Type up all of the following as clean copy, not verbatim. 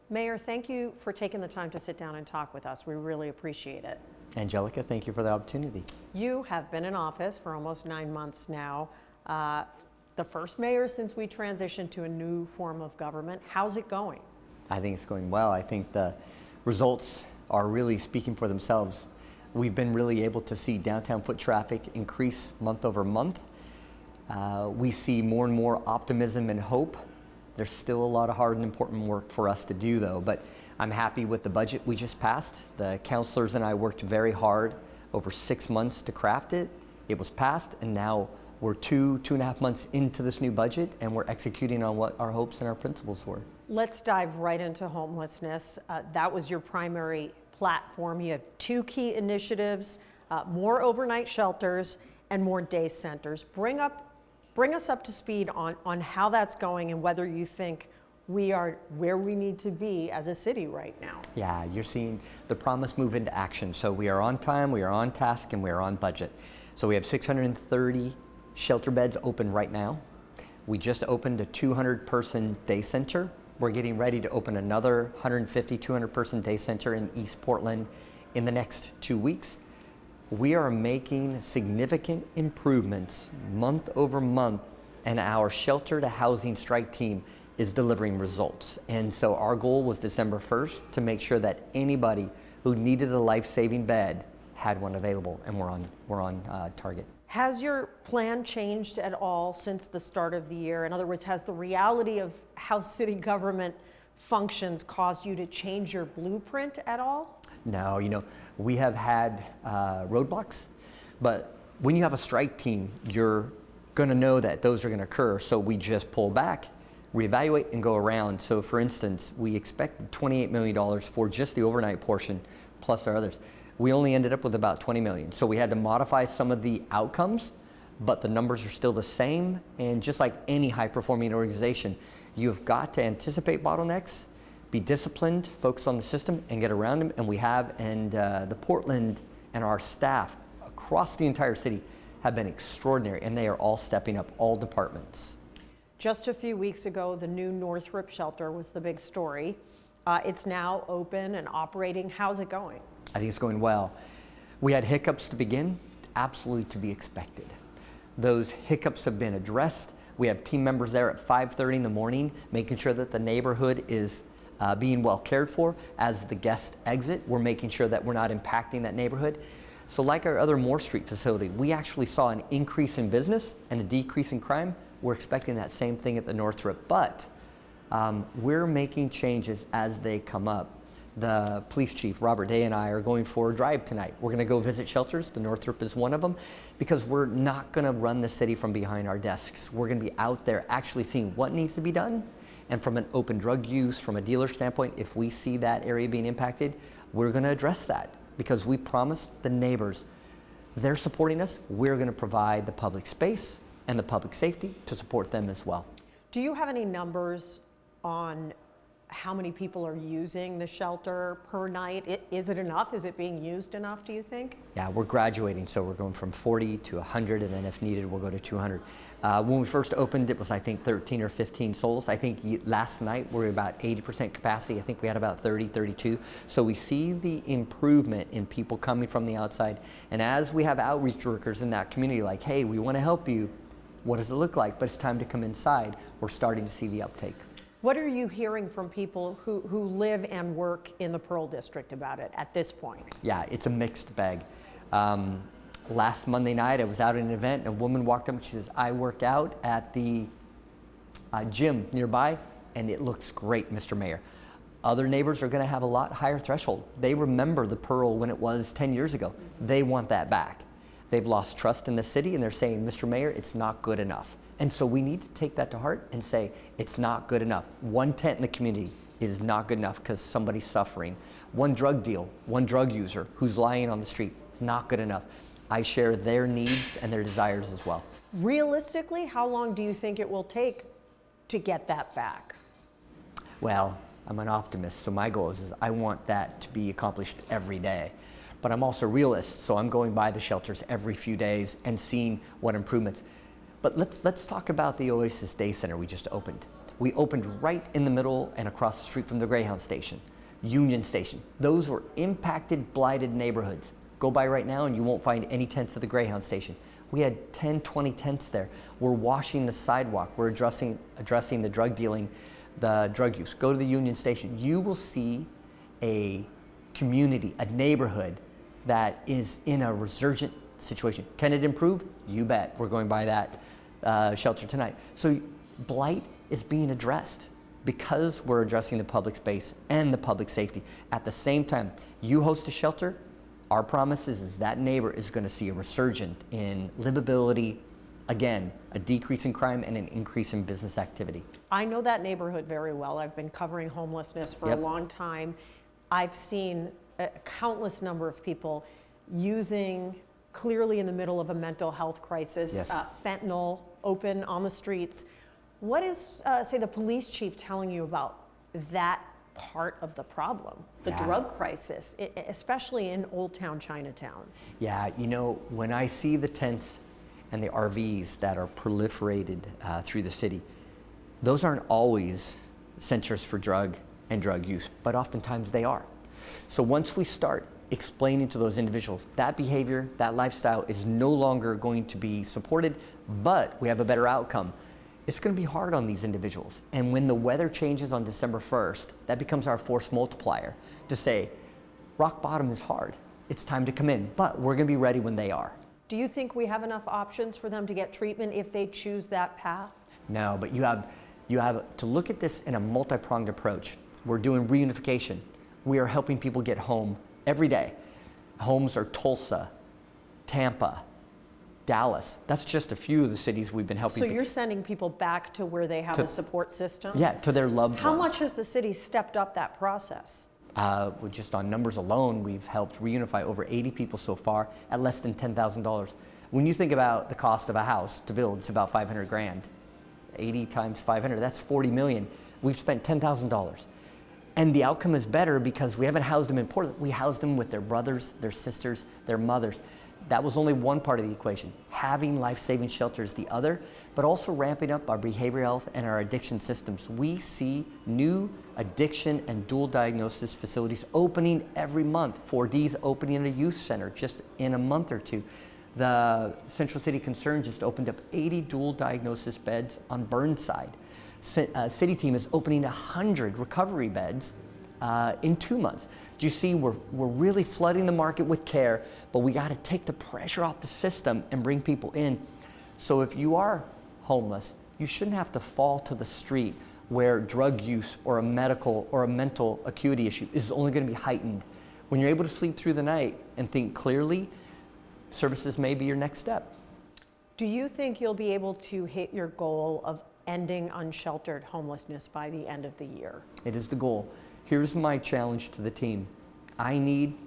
Mayor, thank you for taking the time to sit down and talk with us. We really appreciate it. Angelica, thank you for the opportunity. You have been in office for almost 9 months now. The first mayor since we transitioned to a new form of government. How's it going? I think it's going well. I think the results are really speaking for themselves. We've been really able to see downtown foot traffic increase month over month. We see more and more optimism and hope. There's still a lot of hard and important work for us to do though, but I'm happy with the budget we just passed. The councilors and I worked very hard over 6 months to craft it. It was passed, and now we're two and a half months into this new budget, and we're executing on what our hopes and our principles were. Let's dive right into homelessness. That was your primary platform. You have 2 key initiatives, more overnight shelters and more day centers. Bring us up to speed on how that's going and whether you think we are where we need to be as a city right now. Yeah, you're seeing the promise move into action. So we are on time, we are on task, and we are on budget. So we have 630 shelter beds open right now. We just opened a 200-person day center. We're getting ready to open another 150, 200-person day center in East Portland in the next 2 weeks. We are making significant improvements month over month, and our shelter to housing strike team is delivering results. And so our goal was December 1st to make sure that anybody who needed a life-saving bed had one available, and we're on target. Has your plan changed at all since the start of the year? In other words, has the reality of how city government functions caused you to change your blueprint at all? No, we have had roadblocks, but when you have a strike team, you're gonna know that those are gonna occur, so we just pull back, reevaluate, and go around. So for instance, we expected $28 million for just the overnight portion, plus our others. We only ended up with about 20 million. So we had to modify some of the outcomes, but the numbers are still the same. And just like any high-performing organization, you've got to anticipate bottlenecks, be disciplined, focus on the system, and get around them. And we have, and the Portland and our staff across the entire city have been extraordinary, and they are all stepping up, all departments. Just a few weeks ago, the new Northrop shelter was the big story. It's now open and operating. How's it going? I think it's going well. We had hiccups to begin, absolutely to be expected. Those hiccups have been addressed. We have team members there at 5:30 in the morning, making sure that the neighborhood is being well cared for. As the guests exit, we're making sure that we're not impacting that neighborhood. So like our other Moore Street facility, we actually saw an increase in business and a decrease in crime. We're expecting that same thing at the Northrop, but we're making changes as they come up. The police chief, Robert Day, and I are going for a drive tonight. We're gonna go visit shelters. The Northrop is one of them, because we're not gonna run the city from behind our desks. We're gonna be out there actually seeing what needs to be done. And from an open drug use, from a dealer standpoint, if we see that area being impacted, we're gonna address that, because we promised the neighbors, they're supporting us. We're gonna provide the public space and the public safety to support them as well. Do you have any numbers on how many people are using the shelter per night? Is it enough? Is it being used enough, do you think? Yeah, we're graduating, so we're going from 40 to 100, and then if needed, we'll go to 200. When we first opened, it was, I think, 13 or 15 souls. I think last night we were about 80% capacity. I think we had about 30, 32. So we see the improvement in people coming from the outside. And as we have outreach workers in that community, like, hey, we want to help you. What does it look like? But it's time to come inside. We're starting to see the uptake. What are you hearing from people who live and work in the Pearl District about it at this point? Yeah, it's a mixed bag. Last Monday night, I was out at an event, and a woman walked up and she says, I work out at the gym nearby, and it looks great, Mr. Mayor. Other neighbors are gonna have a lot higher threshold. They remember the Pearl when it was 10 years ago. They want that back. They've lost trust in the city, and they're saying, Mr. Mayor, it's not good enough. And so we need to take that to heart and say, it's not good enough. One tent in the community is not good enough because somebody's suffering. One drug deal, one drug user who's lying on the street, is not good enough. I share their needs and their desires as well. Realistically, how long do you think it will take to get that back? Well, I'm an optimist, so my goal is I want that to be accomplished every day. But I'm also a realist, so I'm going by the shelters every few days and seeing what improvements. But let's talk about the Oasis Day Center we just opened. We opened right in the middle and across the street from the Greyhound station, Union Station. Those were impacted, blighted neighborhoods. Go by right now and you won't find any tents at the Greyhound station. We had 10, 20 tents there. We're washing the sidewalk. We're addressing the drug dealing, the drug use. Go to the Union Station. You will see a community, a neighborhood that is in a resurgent situation. Can it improve? You bet. We're going by that shelter tonight. So blight is being addressed because we're addressing the public space and the public safety. At the same time, you host a shelter, our promise is that neighbor is going to see a resurgent in livability, again, a decrease in crime and an increase in business activity. I know that neighborhood very well. I've been covering homelessness for a long time. I've seen a countless number of people using, clearly in the middle of a mental health crisis, fentanyl open on the streets. What is, say, the police chief telling you about that part of the problem, the drug crisis, especially in Old Town Chinatown? Yeah, you know, when I see the tents and the RVs that are proliferated through the city, those aren't always centers for drug and drug use, but oftentimes they are. So once we start explaining to those individuals that behavior, that lifestyle is no longer going to be supported, but we have a better outcome, it's going to be hard on these individuals. And when the weather changes on December 1st, that becomes our force multiplier to say, rock bottom is hard. It's time to come in, but we're going to be ready when they are. Do you think we have enough options for them to get treatment if they choose that path? No, but you have to look at this in a multi-pronged approach. We're doing reunification. We are helping people get home every day. Homes are Tulsa, Tampa, Dallas. That's just a few of the cities we've been helping. So you're sending people back to where they have a support system? Yeah, to their loved ones. How much has the city stepped up that process? Just on numbers alone, we've helped reunify over 80 people so far at less than $10,000. When you think about the cost of a house to build, it's about 500 grand. 80 times 500, that's 40 million. We've spent $10,000. And the outcome is better because we haven't housed them in Portland. We housed them with their brothers, their sisters, their mothers. That was only one part of the equation. Having life-saving shelters the other, but also ramping up our behavioral health and our addiction systems. We see new addiction and dual diagnosis facilities opening every month. 4D's opening in a youth center just in a month or two. The Central City Concern just opened up 80 dual diagnosis beds on Burnside. City team is opening 100 recovery beds in 2 months. Do you see, we're really flooding the market with care, but we got to take the pressure off the system and bring people in. So if you are homeless, you shouldn't have to fall to the street where drug use or a medical or a mental acuity issue is only going to be heightened. When you're able to sleep through the night and think clearly, services may be your next step. Do you think you'll be able to hit your goal of ending unsheltered homelessness by the end of the year? It is the goal. Here's my challenge to the team. I need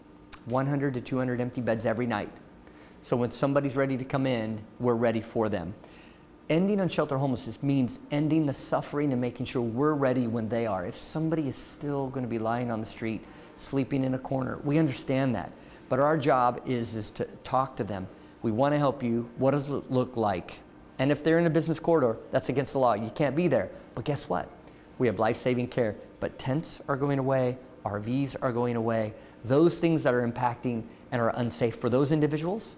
100 to 200 empty beds every night. So when somebody's ready to come in, we're ready for them. Ending unsheltered homelessness means ending the suffering and making sure we're ready when they are. If somebody is still going to be lying on the street, sleeping in a corner, we understand that. But our job is to talk to them. We want to help you. What does it look like? And if they're in a business corridor, that's against the law. You can't be there. But guess what? We have life-saving care. But tents are going away, RVs are going away. Those things that are impacting and are unsafe for those individuals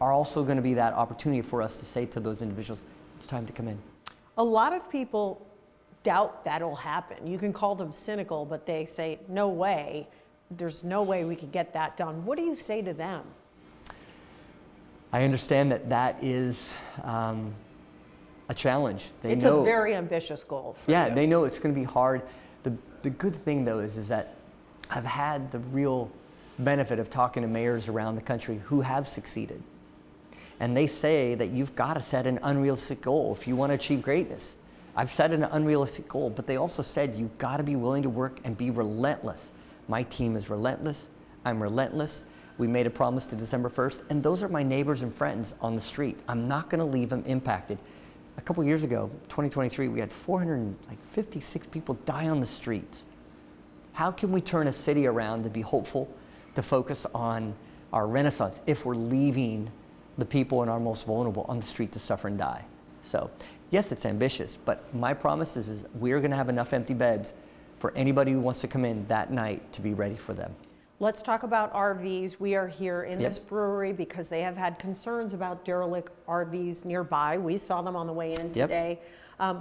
are also going to be that opportunity for us to say to those individuals, it's time to come in. A lot of people doubt that'll happen. You can call them cynical, but they say, no way. There's no way we could get that done. What do you say to them? I understand that is a challenge. It's a very ambitious goal for you. They know it's going to be hard. The good thing though is that I've had the real benefit of talking to mayors around the country who have succeeded. And they say that you've got to set an unrealistic goal if you want to achieve greatness. I've set an unrealistic goal, but they also said you've got to be willing to work and be relentless. My team is relentless. I'm relentless. We made a promise to December 1st, and those are my neighbors and friends on the street. I'm not going to leave them impacted. A couple years ago, 2023, we had 456 people die on the streets. How can we turn a city around to be hopeful, to focus on our renaissance if we're leaving the people and our most vulnerable on the street to suffer and die? So Yes, it's ambitious, but my promise is we're going to have enough empty beds for anybody who wants to come in that night to be ready for them. Let's talk about RVs. We are here in Yep. this brewery because they have had concerns about derelict RVs nearby. We saw them on the way in Yep. today.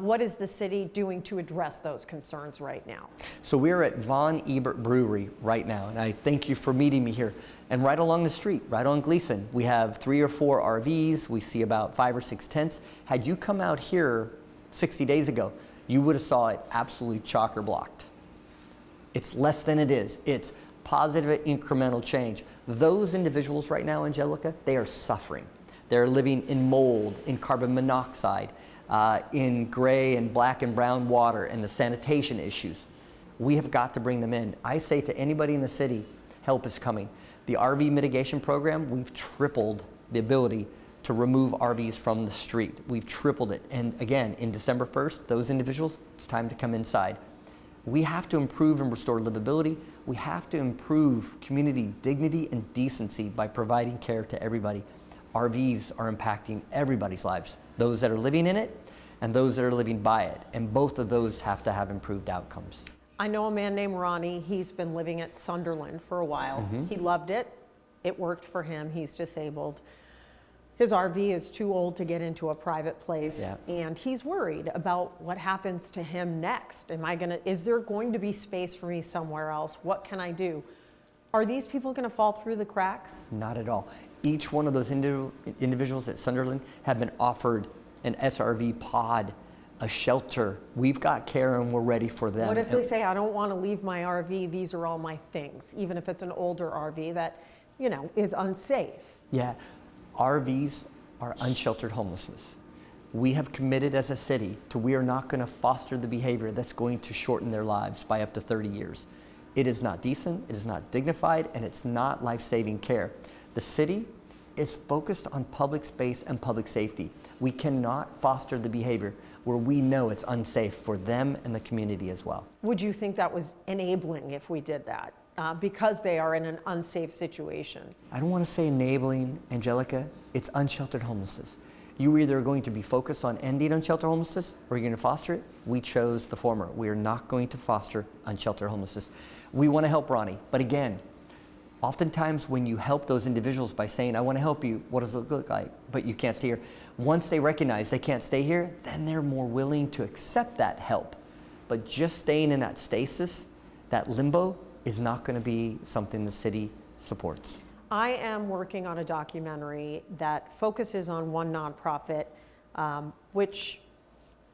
What is the city doing to address those concerns right now? So we're at Von Ebert Brewery right now, and I thank you for meeting me here. And right along the street, right on Gleason, we have 3 or 4 RVs. We see about 5 or 6 tents. Had you come out here 60 days ago, you would have saw it absolutely chocker blocked. It's less than it is. It's positive incremental change. Those individuals right now, Angelica, they are suffering. They're living in mold, in carbon monoxide, in gray and black and brown water, and the sanitation issues. We have got to bring them in. I say to anybody in the city, help is coming. The RV mitigation program, we've tripled the ability to remove RVs from the street. We've tripled it. And again, in December 1st, those individuals, it's time to come inside. We have to improve and restore livability. We have to improve community dignity and decency by providing care to everybody. RVs are impacting everybody's lives, those that are living in it and those that are living by it. And both of those have to have improved outcomes. I know a man named Ronnie. He's been living at Sunderland for a while. He loved it. It worked for him. He's disabled. His RV is too old to get into a private place, and he's worried about what happens to him next. Is there going to be space for me somewhere else? What can I do? Are these people going to fall through the cracks? Not at all. Each one of those individuals at Sunderland have been offered an SRV pod, a shelter. We've got care and we're ready for them. What if they say, I don't want to leave my RV, these are all my things, even if it's an older RV that, is unsafe? Yeah, RVs are unsheltered homelessness. We have committed as a city to we are not going to foster the behavior that's going to shorten their lives by up to 30 years. It is not decent, it is not dignified, and it's not life-saving care. The city is focused on public space and public safety. We cannot foster the behavior where we know it's unsafe for them and the community as well. Would you think that was enabling if we did that? Because they are in an unsafe situation? I don't want to say enabling, Angelica. It's unsheltered homelessness. You are either going to be focused on ending unsheltered homelessness or you're going to foster it. We chose the former. We are not going to foster unsheltered homelessness. We want to help Ronnie, but again, oftentimes when you help those individuals by saying, I want to help you, what does it look like? But you can't stay here. Once they recognize they can't stay here, then they're more willing to accept that help. But just staying in that stasis, that limbo, is not going to be something the city supports. I am working on a documentary that focuses on one nonprofit, which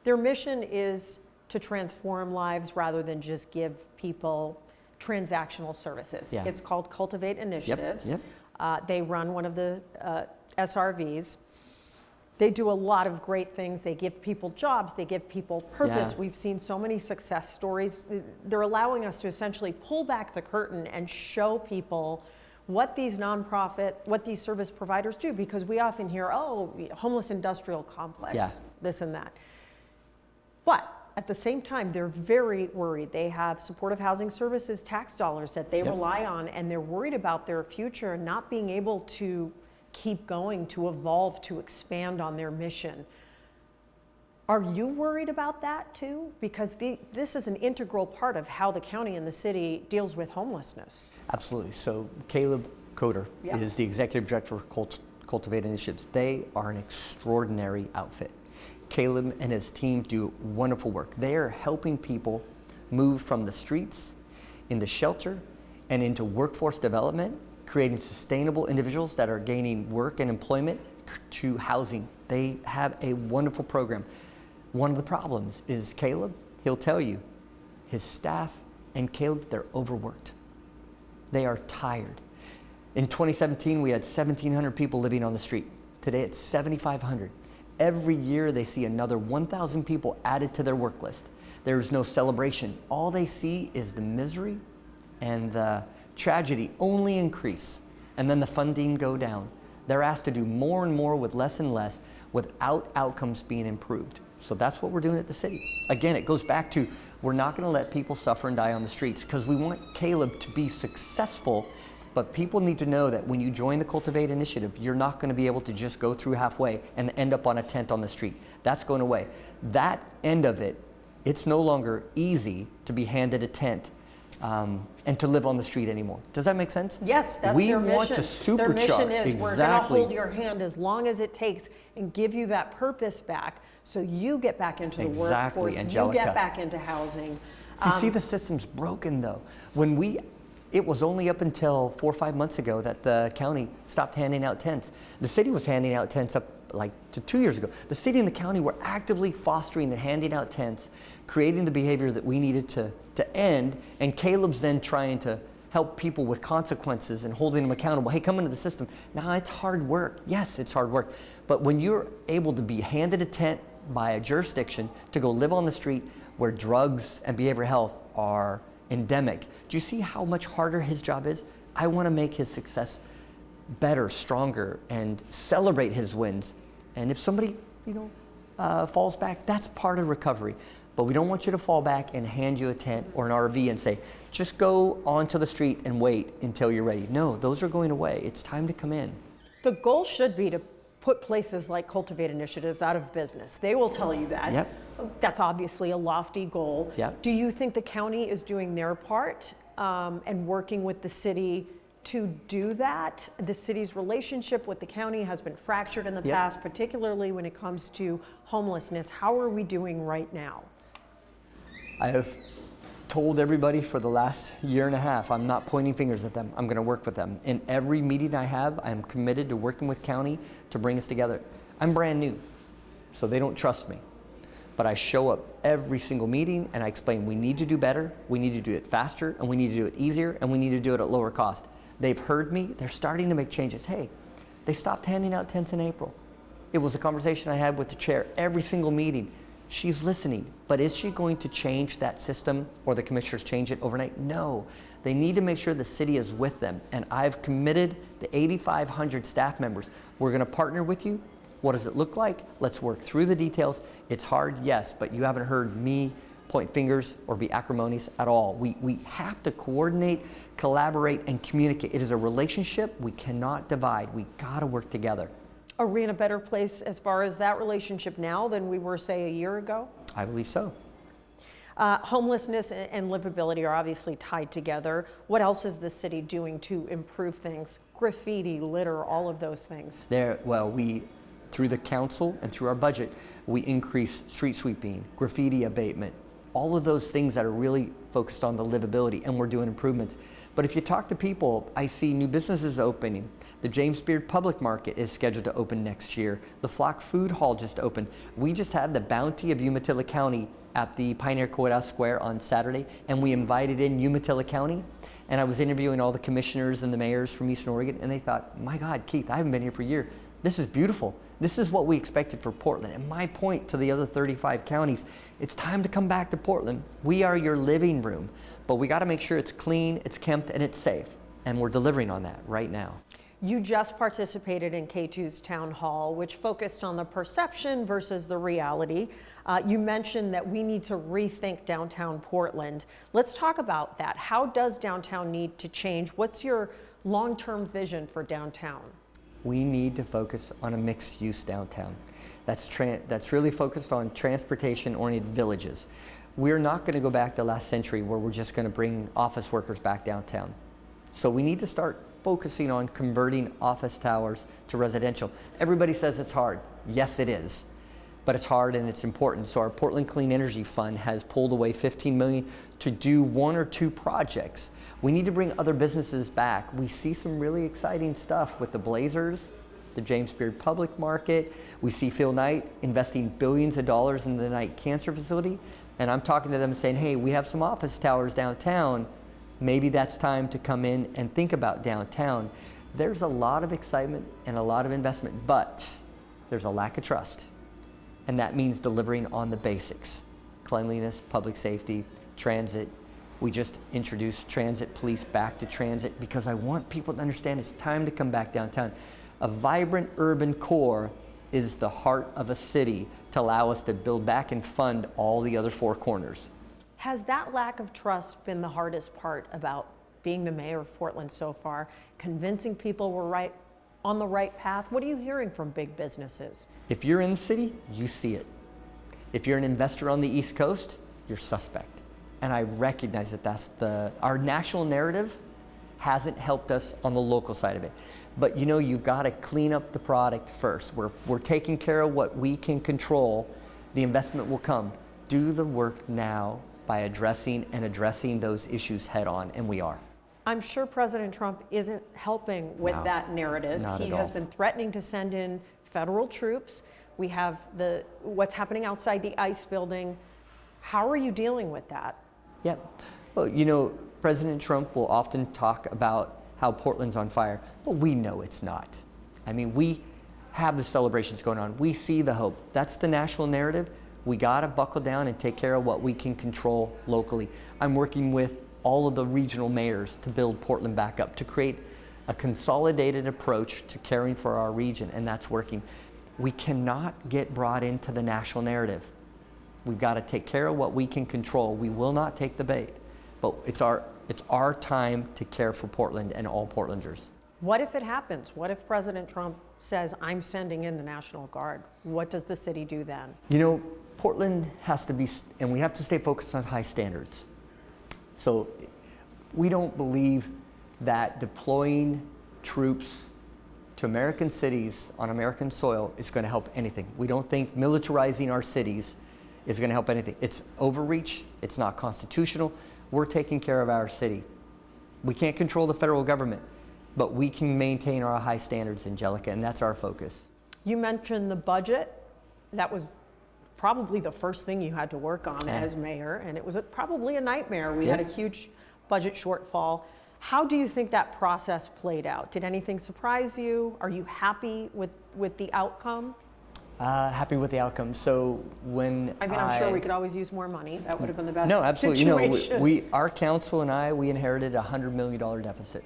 their mission is to transform lives rather than just give people transactional services. Yeah. It's called Cultivate Initiatives. Yep. They run one of the SRVs. They do a lot of great things. They give people jobs. They give people purpose. Yeah. We've seen so many success stories. They're allowing us to essentially pull back the curtain and show people what these service providers do, because we often hear, oh, homeless industrial complex, this and that. But at the same time, they're very worried. They have supportive housing services tax dollars that they rely on, and they're worried about their future and not being able to keep going, to evolve, to expand on their mission. Are you worried about that too? Because this is an integral part of how the county and the city deals with homelessness. Absolutely. So Caleb Coder is the executive director for Cultivate Initiatives. They are an extraordinary outfit. Caleb and his team do wonderful work. They are helping people move from the streets into shelter and into workforce development, creating sustainable individuals that are gaining work and employment to housing. They have a wonderful program. One of the problems is Caleb, he'll tell you, his staff and Caleb, they're overworked. They are tired. In 2017, we had 1,700 people living on the street. Today it's 7,500. Every year they see another 1,000 people added to their work list. There's no celebration. All they see is the misery and the tragedy only increase, and then the funding go down. They're asked to do more and more with less and less without outcomes being improved. So that's what we're doing at the city. Again, it goes back to we're not going to let people suffer and die on the streets because we want Caleb to be successful, but people need to know that when you join the Cultivate Initiative, you're not going to be able to just go through halfway and end up on a tent on the street. That's going away. That end of it, it's no longer easy to be handed a tent and to live on the street anymore. Does that make sense? Yes, that's we their mission. Want to supercharge. Their mission is we're going to Exactly. hold your hand as long as it takes and give you that purpose back so you get back into the Exactly, workforce, Angelica. you get back into housing. You see, the system's broken though. It was only up until 4 or 5 months ago that the county stopped handing out tents. The city was handing out tents up like to 2 years ago. The city and the county were actively fostering and handing out tents, creating the behavior that we needed to end, and Caleb's then trying to help people with consequences and holding them accountable. Hey, come into the system. Now, it's hard work. Yes, it's hard work. But when you're able to be handed a tent by a jurisdiction to go live on the street where drugs and behavioral health are endemic, do you see how much harder his job is? I want to make his success better, stronger, and celebrate his wins. And if somebody, falls back, that's part of recovery. But we don't want you to fall back and hand you a tent or an RV and say, just go onto the street and wait until you're ready. No, those are going away. It's time to come in. The goal should be to put places like Cultivate Initiatives out of business. They will tell you that. Yep. That's obviously a lofty goal. Yep. Do you think the county is doing their part and working with the city to do that? The city's relationship with the county has been fractured in the Yep. past, particularly when it comes to homelessness. How are we doing right now? I have told everybody for the last year and a half, I'm not pointing fingers at them. I'm going to work with them. In every meeting I have, I'm committed to working with county to bring us together. I'm brand new, so they don't trust me. But I show up every single meeting and I explain we need to do better, we need to do it faster, and we need to do it easier, and we need to do it at lower cost. They've heard me. They're starting to make changes. Hey, they stopped handing out tents in April. It was a conversation I had with the chair every single meeting. She's listening, but is she going to change that system or the commissioners change it overnight? No, they need to make sure the city is with them. And I've committed the 8,500 staff members. We're gonna partner with you. What does it look like? Let's work through the details. It's hard, yes, but you haven't heard me point fingers or be acrimonious at all. We have to coordinate, collaborate, and communicate. It is a relationship we cannot divide. We gotta work together. Are we in a better place as far as that relationship now than we were, say, a year ago? I believe so. Homelessness and livability are obviously tied together. What else is the city doing to improve things? Graffiti, litter, all of those things. Through the council and through our budget, we increase street sweeping, graffiti abatement, all of those things that are really focused on the livability, and we're doing improvements. But if you talk to people, I see new businesses opening. The James Beard Public Market is scheduled to open next year. The Flock Food Hall just opened. We just had the Bounty of Umatilla County at the Pioneer Courthouse Square on Saturday, and we invited in Umatilla County. And I was interviewing all the commissioners and the mayors from Eastern Oregon, and they thought, my God, Keith, I haven't been here for a year. This is beautiful. This is what we expected for Portland. And my point to the other 35 counties, it's time to come back to Portland. We are your living room, but we got to make sure it's clean, it's kempt, and it's safe. And we're delivering on that right now. You just participated in Katu's town hall, which focused on the perception versus the reality. You mentioned that we need to rethink downtown Portland. Let's talk about that. How does downtown need to change? What's your long-term vision for downtown? We need to focus on a mixed-use downtown. That's really focused on transportation-oriented villages. We're not going to go back to last century where we're just going to bring office workers back downtown. So we need to start focusing on converting office towers to residential. Everybody says it's hard. Yes, it is. But it's hard and it's important. So our Portland Clean Energy Fund has pulled away $15 million to do 1 or 2 projects. We need to bring other businesses back. We see some really exciting stuff with the Blazers, the James Beard Public Market. We see Phil Knight investing billions of dollars in the Knight Cancer Facility. And I'm talking to them and saying, hey, we have some office towers downtown. Maybe that's time to come in and think about downtown. There's a lot of excitement and a lot of investment, but there's a lack of trust. And that means delivering on the basics: cleanliness, public safety, transit. We just introduced transit police back to transit because I want people to understand it's time to come back downtown. A vibrant urban core is the heart of a city to allow us to build back and fund all the other 4 corners. Has that lack of trust been the hardest part about being the mayor of Portland so far? Convincing people we're on the right path? What are you hearing from big businesses? If you're in the city, you see it. If you're an investor on the East Coast, you're suspect. And I recognize that our national narrative hasn't helped us on the local side of it. But you've got to clean up the product first. We're taking care of what we can control. The investment will come. Do the work now by addressing those issues head on, and we are. I'm sure President Trump isn't helping with that narrative. He has been threatening to send in federal troops. We have what's happening outside the ICE building. How are you dealing with that? Yeah, well, President Trump will often talk about how Portland's on fire, but we know it's not. I mean, we have the celebrations going on. We see the hope. That's the national narrative. We gotta buckle down and take care of what we can control locally. I'm working with all of the regional mayors to build Portland back up, to create a consolidated approach to caring for our region, and that's working. We cannot get brought into the national narrative. We've got to take care of what we can control. We will not take the bait, but it's our time to care for Portland and all Portlanders. What if it happens? What if President Trump says, I'm sending in the National Guard? What does the city do then? Portland has to be, and we have to stay focused on high standards. So we don't believe that deploying troops to American cities on American soil is going to help anything. We don't think militarizing our cities is going to help anything. It's overreach. It's not constitutional. We're taking care of our city. We can't control the federal government, but we can maintain our high standards, Angelica, and that's our focus. You mentioned the budget. That was probably the first thing you had to work on as mayor, and it was probably a nightmare. We had a huge budget shortfall. How do you think that process played out? Did anything surprise you? Are you happy with the outcome? Happy with the outcome. So I'm sure we could always use more money. That would have been the best. No, absolutely. Situation. Our council and I, we inherited a $100 million deficit,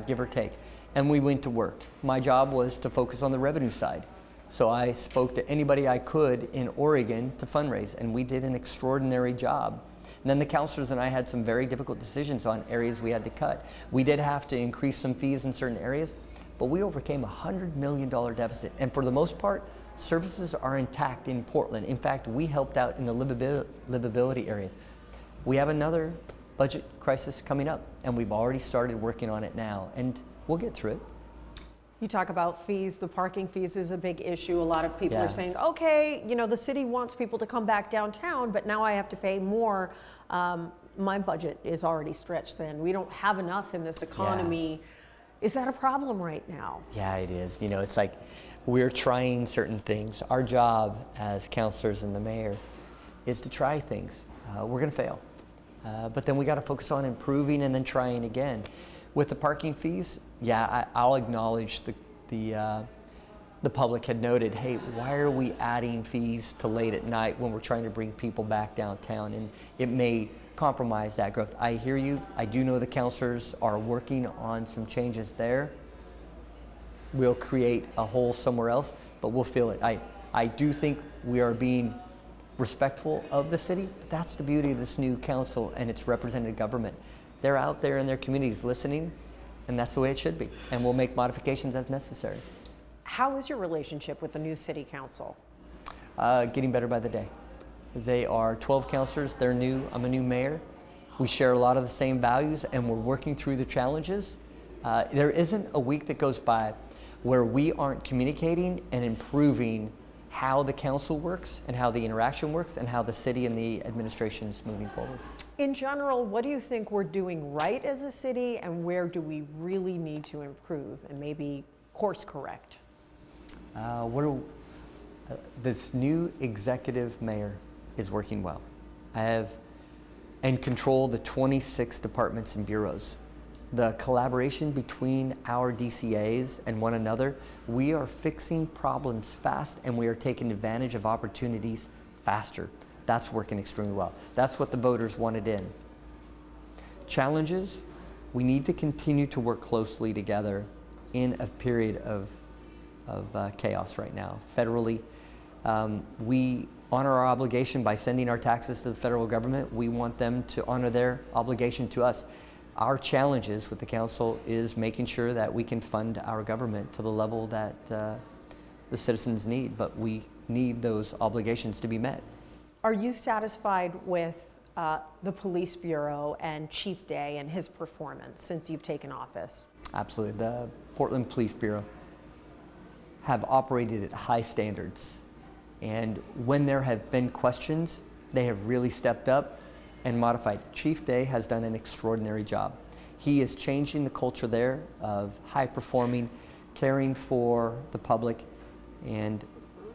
give or take, and we went to work. My job was to focus on the revenue side. So I spoke to anybody I could in Oregon to fundraise, and we did an extraordinary job. And then the councilors and I had some very difficult decisions on areas we had to cut. We did have to increase some fees in certain areas, but we overcame a $100 million deficit. And for the most part, services are intact in Portland. In fact, we helped out in the livability areas. We have another budget crisis coming up, and we've already started working on it now, and we'll get through it. You talk about fees. The parking fees is a big issue. A lot of people are saying, okay, the city wants people to come back downtown, but now I have to pay more. My budget is already stretched thin. We don't have enough in this economy. Is that a problem right now? Yeah, it is. It's like we're trying certain things. Our job as councilors and the mayor is to try things. We're going to fail. But then we got to focus on improving and then trying again. With the parking fees, I'll acknowledge the public had noted, hey, why are we adding fees to late at night when we're trying to bring people back downtown? And it may compromise that growth. I hear you. I do know the councilors are working on some changes there. We'll create a hole somewhere else, but we'll fill it. I do think we are being respectful of the city. But that's the beauty of this new council and its representative government. They're out there in their communities listening, and that's the way it should be. And we'll make modifications as necessary. How is your relationship with the new city council? Getting better by the day. They are 12 councilors. They're new. I'm a new mayor. We share a lot of the same values, and we're working through the challenges. There isn't a week that goes by where we aren't communicating and improving how the council works and how the interaction works and how the city and the administration is moving forward. In general, what do you think we're doing right as a city, and where do we really need to improve and maybe course correct? This new executive mayor is working well. I have and control the 26 departments and bureaus. The collaboration between our DCAs and one another, we are fixing problems fast and we are taking advantage of opportunities faster. That's working extremely well. That's what the voters wanted in. Challenges, we need to continue to work closely together in a period of chaos right now. Federally, we honor our obligation by sending our taxes to the federal government. We want them to honor their obligation to us. Our challenges with the council is making sure that we can fund our government to the level that the citizens need, but we need those obligations to be met. Are you satisfied with the Police Bureau and Chief Day and his performance since you've taken office? Absolutely. The Portland Police Bureau have operated at high standards. And when there have been questions, they have really stepped up and modified. Chief Day has done an extraordinary job. He is changing the culture there of high performing, caring for the public, and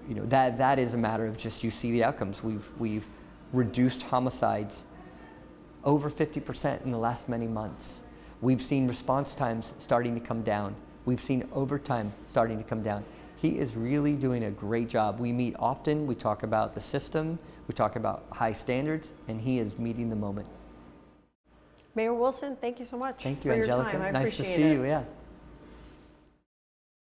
that is a matter of just, you see the outcomes. We've reduced homicides over 50% in the last many months. We've seen response times starting to come down. We've seen overtime starting to come down. He is really doing a great job. We meet often, we talk about the system, we talk about high standards, and he is meeting the moment. Mayor Wilson, thank you so much Thank you, for your Angelica. time. I nice to appreciate see it. you, yeah.